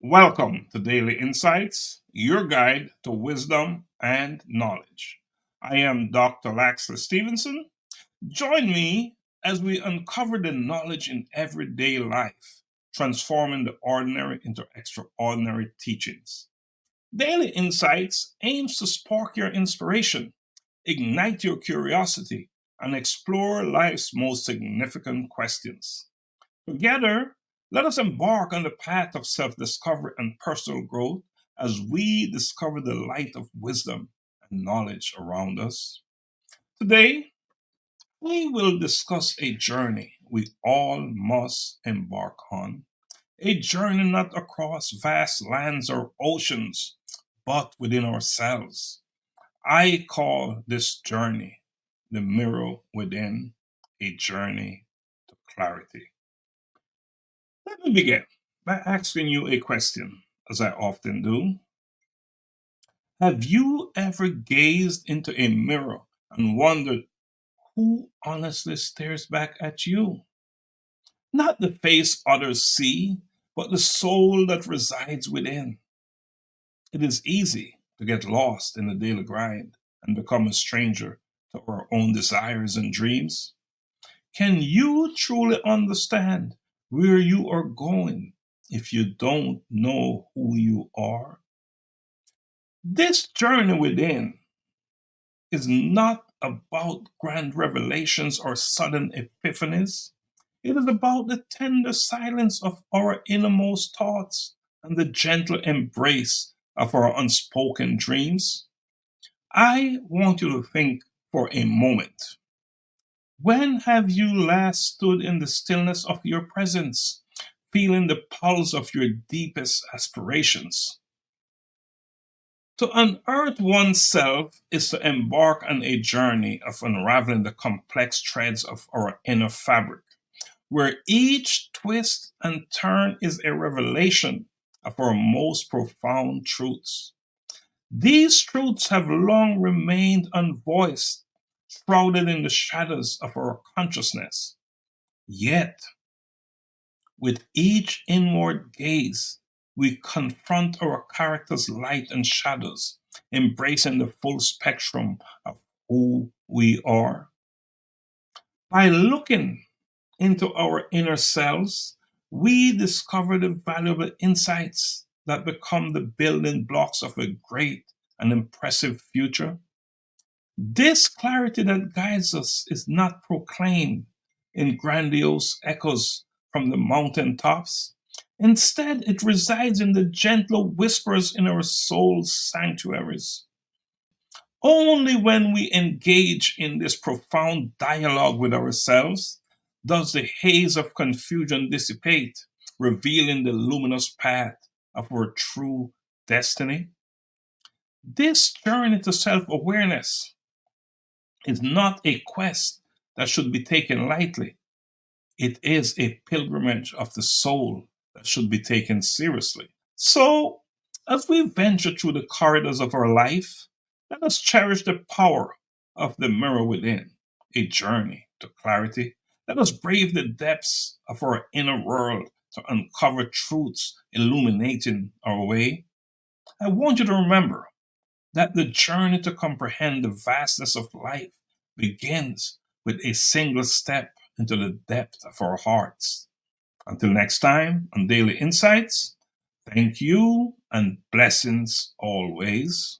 Welcome to Daily Insights, your guide to wisdom and knowledge. I am Dr. Laxley Stephenson. Join me as we uncover the knowledge in everyday life, transforming the ordinary into extraordinary teachings. Daily Insights aims to spark your inspiration, ignite your curiosity, and explore life's most significant questions. Together, let us embark on the path of self discovery and personal growth as we discover the light of wisdom and knowledge around us. Today, we will discuss a journey we all must embark on. A journey not across vast lands or oceans, but within ourselves. I call this journey the mirror within, a journey to clarity. Let me begin by asking you a question, as I often do. Have you ever gazed into a mirror and wondered who honestly stares back at you? Not the face others see, but the soul that resides within. It is easy to get lost in the daily grind and become a stranger to our own desires and dreams. Can you truly understand where you are going if you don't know who you are? This journey within is not about grand revelations or sudden epiphanies. It is about the tender silence of our innermost thoughts and the gentle embrace of our unspoken dreams. I want you to think for a moment. When have you last stood in the stillness of your presence, feeling the pulse of your deepest aspirations? To unearth oneself is to embark on a journey of unraveling the complex threads of our inner fabric, where each twist and turn is a revelation of our most profound truths. These truths have long remained unvoiced, shrouded in the shadows of our consciousness. Yet, with each inward gaze, we confront our character's light and shadows, embracing the full spectrum of who we are. By looking into our inner selves, we discover the valuable insights that become the building blocks of a great and impressive future. This clarity that guides us is not proclaimed in grandiose echoes from the mountaintops. Instead, it resides in the gentle whispers in our soul's sanctuaries. Only when we engage in this profound dialogue with ourselves does the haze of confusion dissipate, revealing the luminous path of our true destiny. This journey to self awareness is not a quest that should be taken lightly. It is a pilgrimage of the soul that should be taken seriously. So, as we venture through the corridors of our life, let us cherish the power of the mirror within, a journey to clarity. Let us brave the depths of our inner world to uncover truths illuminating our way. I want you to remember that the journey to comprehend the vastness of life begins with a single step into the depth of our hearts. Until next time on Daily Insights, thank you and blessings always.